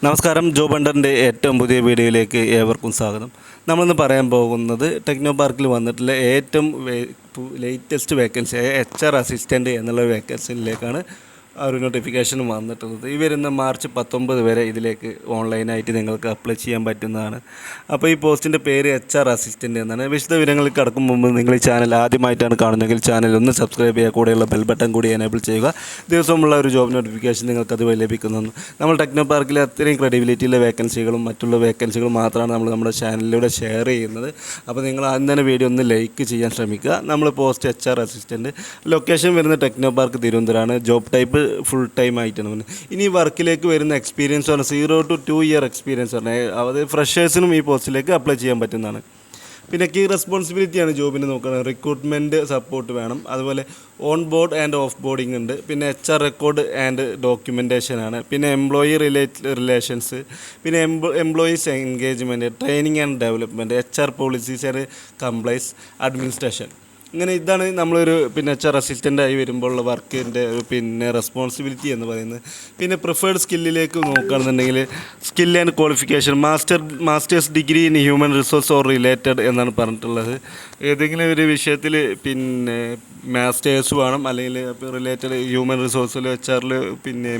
നമസ്കാരം. ജോബ് ഹണ്ടറിൻ്റെ ഏറ്റവും പുതിയ വീഡിയോയിലേക്ക് ഏവർക്കും സ്വാഗതം. നമ്മളിന്ന് പറയാൻ പോകുന്നത് ടെക്നോ പാർക്കിൽ വന്നിട്ടുള്ള ഏറ്റവും ലേറ്റസ്റ്റ് വേക്കൻസി HR അസിസ്റ്റൻ്റ് എന്നുള്ള വേക്കൻസിയിലേക്കാണ് ആ ഒരു നോട്ടിഫിക്കേഷൻ വന്നിട്ടുള്ളത്. ഈ വരുന്ന മാർച്ച് 19 വരെ ഇതിലേക്ക് ഓൺലൈനായിട്ട് നിങ്ങൾക്ക് അപ്ലൈ ചെയ്യാൻ പറ്റുന്നതാണ്. അപ്പോൾ ഈ പോസ്റ്റിൻ്റെ പേര് HR അസിസ്റ്റൻ്റ് എന്നാണ്. വിശദ വിവരങ്ങളിൽ കടക്കും മുമ്പ് നിങ്ങൾ ഈ ചാനൽ ആദ്യമായിട്ടാണ് കാണുന്നതെങ്കിൽ ചാനൽ ഒന്ന് സബ്സ്ക്രൈബ് ചെയ്യുക, കൂടെയുള്ള ബെൽ ബട്ടൺ കൂടി എനേബിൾ ചെയ്യുക. ദിവസമുള്ള ഒരു ജോബ് നോട്ടിഫിക്കേഷൻ നിങ്ങൾക്ക് അതുവഴി ലഭിക്കുന്നതാണ്. നമ്മൾ ടെക്നോ പാർക്കിൽ അത്രയും ക്രെഡിബിലിറ്റിയുള്ള വേക്കൻസികളും മറ്റുള്ള വേക്കൻസികളും മാത്രമാണ് നമ്മൾ നമ്മുടെ ചാനലിലൂടെ ഷെയർ ചെയ്യുന്നത്. അപ്പോൾ നിങ്ങൾ ആദ്യം തന്നെ വീഡിയോ ഒന്ന് ലൈക്ക് ചെയ്യാൻ ശ്രമിക്കുക. നമ്മൾ പോസ്റ്റ് HR അസിസ്റ്റൻ്റ്, ലൊക്കേഷൻ വരുന്ന ടെക്നോ പാർക്ക് തിരുവനന്തപുരമാണ്. ജോബ് ടൈപ്പ് ഫുൾ ടൈം ആയിട്ടാണ്. ഇനി വർക്കിലേക്ക് വരുന്ന എക്സ്പീരിയൻസ് പറഞ്ഞാൽ 0 to 2 ഇയർ എക്സ്പീരിയൻസ് പറഞ്ഞാൽ അത് ഫ്രഷേഴ്സിനും ഈ പോസ്റ്റിലേക്ക് അപ്ലൈ ചെയ്യാൻ പറ്റുന്നതാണ്. പിന്നെ കീ റെസ്പോൺസിബിലിറ്റിയാണ് ജോബിന് നോക്കുന്നത്. റിക്രൂട്ട്മെൻറ്റ് സപ്പോർട്ട് വേണം, അതുപോലെ on board and off boarding ഉണ്ട്, പിന്നെ HR റെക്കോർഡ് ആൻഡ് ഡോക്യുമെൻറ്റേഷനാണ്, പിന്നെ എംപ്ലോയി റിലേഷൻസ്, പിന്നെ employees engagement, training and development, HR policies and compliance, administration. ഇങ്ങനെ ഇതാണ് നമ്മളൊരു HR അസിസ്റ്റൻ്റായി വരുമ്പോഴുള്ള വർക്കിൻ്റെ റെസ്പോൺസിബിലിറ്റി എന്ന് പറയുന്നത്. പിന്നെ പ്രിഫേർഡ് സ്കില്ലിലേക്ക് നോക്കുകയാണെന്നുണ്ടെങ്കിൽ skill and qualification masters degree in human resource or related എന്നാണ് പറഞ്ഞിട്ടുള്ളത്. ഏതെങ്കിലും ഒരു വിഷയത്തിൽ മാസ്റ്റേഴ്സ് വേണം, അല്ലെങ്കിൽ റിലേറ്റഡ് ഹ്യൂമൻ റിസോഴ്സിൽ HR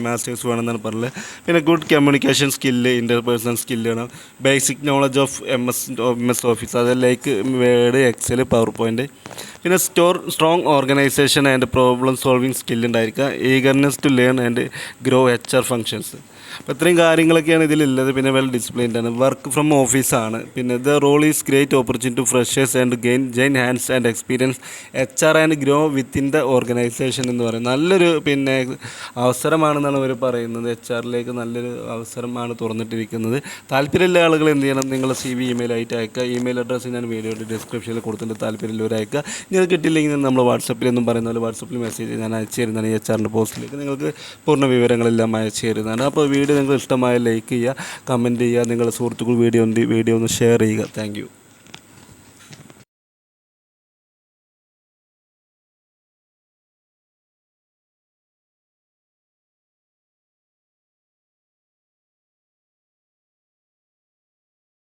മാസ്റ്റേഴ്സ് വേണമെന്നാണ് പറഞ്ഞത്. പിന്നെ good communication skill, interpersonal skill വേണം, basic knowledge of MS Office, അത് like Word, Excel, PowerPoint. പിന്നെ strong organisation and problem solving skill ഉണ്ടായിരിക്കുക, eagerness to learn and grow HR functions. അപ്പോൾ ഇത്രയും കാര്യങ്ങളൊക്കെയാണ് ഇതിലുള്ളത്. പിന്നെ വെൽ ഡിസിപ്ലിൻഡ് ആണ്. വർക്ക് ഫ്രം ഓഫീസാണ്. പിന്നെ the role is great opportunity to freshers and gain hands and experience HR and grow within the organisation എന്ന് പറയും. നല്ലൊരു അവസരമാണെന്നാണ് അവർ പറയുന്നത്. HR നല്ലൊരു അവസരമാണ് തുറന്നിട്ടിരിക്കുന്നത്. താല്പര്യമുള്ള ആളുകൾ എന്ത് ചെയ്യണം, നിങ്ങളുടെ CV ഇമെയിലായിട്ട് അയക്കുക. ഇമെയിൽ അഡ്രസ്സ് ഞാൻ വീഡിയോയുടെ ഡിസ്ക്രിപ്ഷനിൽ കൊടുത്തിട്ടുണ്ട്. താല്പര്യമുള്ളവർ അയക്കുക. നിങ്ങൾക്ക് കിട്ടിയില്ലെങ്കിൽ നമ്മൾ വാട്സപ്പിലൊന്നും പറയുന്ന പോലെ വാട്സപ്പിൽ മെസ്സേജ് ഞാൻ അയച്ചു തരുന്നതാണ്. HR പോസ്റ്റിലേക്ക് നിങ്ങൾക്ക് പൂർണ്ണ വിവരങ്ങളെല്ലാം അയച്ചു തരുന്നതാണ്. അപ്പോൾ വീഡിയോ നിങ്ങൾക്ക് ഇഷ്ടമായ ലൈക്ക് ചെയ്യുക, കമൻറ്റ് ചെയ്യുക, നിങ്ങളുടെ സുഹൃത്തുക്കൾ വീഡിയോ ഒന്ന് ഷെയർ ചെയ്യുക. Thank you.